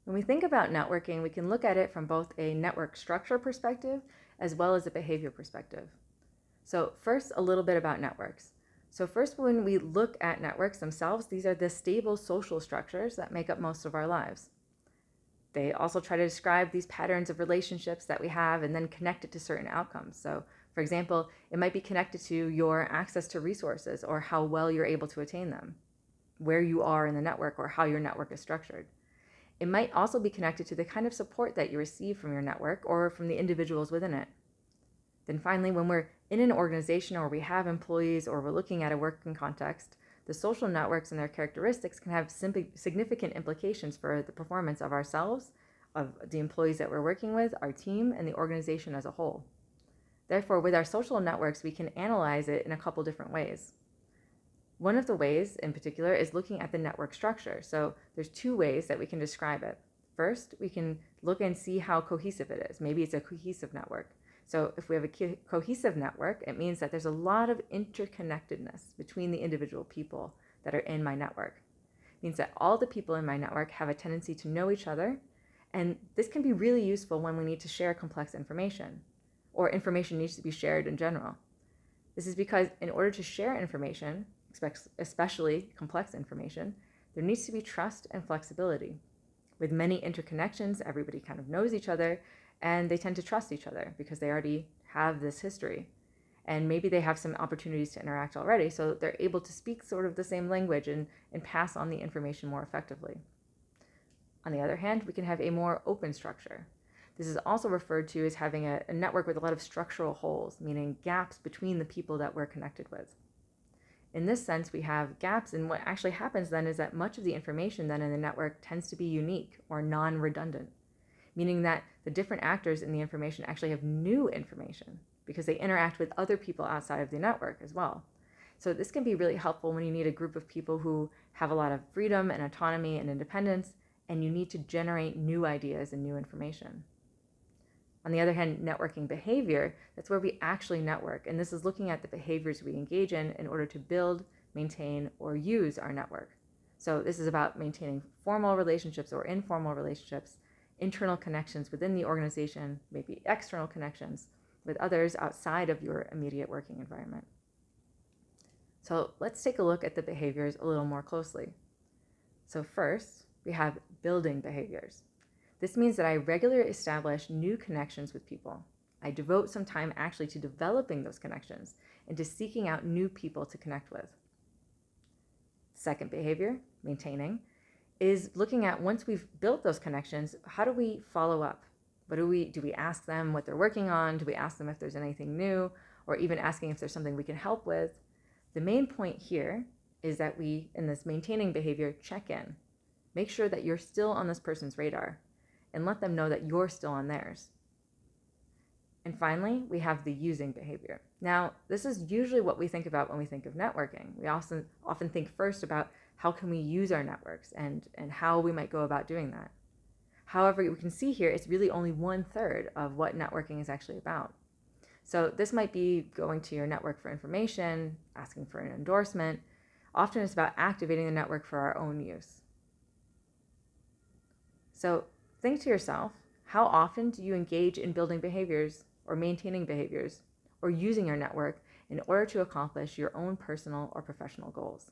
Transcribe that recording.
When we think about networking, we can look at it from both a network structure perspective as well as a behavior perspective. So first, a little bit about networks. So first, when we look at networks themselves, these are the stable social structures that make up most of our lives. They also try to describe these patterns of relationships that we have and then connect it to certain outcomes. So for example, it might be connected to your access to resources or how well you're able to attain them, where you are in the network or how your network is structured. It might also be connected to the kind of support that you receive from your network or from the individuals within it. Then finally, when we're in an organization or we have employees or we're looking at a working context, the social networks and their characteristics can have significant implications for the performance of ourselves, of the employees that we're working with, our team, and the organization as a whole. Therefore, with our social networks, we can analyze it in a couple different ways. One of the ways in particular is looking at the network structure. So there's two ways that we can describe it. First, we can look and see how cohesive it is. Maybe it's a cohesive network. So if we have a cohesive network, it means that there's a lot of interconnectedness between the individual people that are in my network. It means that all the people in my network have a tendency to know each other, and this can be really useful when we need to share complex information, or information needs to be shared in general. This is because in order to share information, especially complex information, there needs to be trust and flexibility. With many interconnections, everybody kind of knows each other and they tend to trust each other because they already have this history. And maybe they have some opportunities to interact already, so they're able to speak sort of the same language and pass on the information more effectively. On the other hand, we can have a more open structure. This is also referred to as having a network with a lot of structural holes, meaning gaps between the people that we're connected with. In this sense, we have gaps, and what actually happens then is that much of the information then in the network tends to be unique or non-redundant, meaning that the different actors in the information actually have new information because they interact with other people outside of the network as well. So this can be really helpful when you need a group of people who have a lot of freedom and autonomy and independence, and you need to generate new ideas and new information. On the other hand, networking behavior, that's where we actually network. And this is looking at the behaviors we engage in order to build, maintain, or use our network. So this is about maintaining formal relationships or informal relationships, internal connections within the organization, maybe external connections with others outside of your immediate working environment. So let's take a look at the behaviors a little more closely. So first, we have building behaviors. This means that I regularly establish new connections with people. I devote some time actually to developing those connections and to seeking out new people to connect with. Second behavior, maintaining, is looking at once we've built those connections, how do we follow up? Do we ask them what they're working on? Do we ask them if there's anything new, or even asking if there's something we can help with? The main point here is that we, in this maintaining behavior, check in. Make sure that you're still on this person's radar and let them know that you're still on theirs. And finally, we have the using behavior. Now, this is usually what we think about when we think of networking. We often think first about how can we use our networks and how we might go about doing that. However, we can see here it's really only 1/3 of what networking is actually about. So this might be going to your network for information, asking for an endorsement. Often it's about activating the network for our own use. So think to yourself, how often do you engage in building behaviors or maintaining behaviors or using your network in order to accomplish your own personal or professional goals?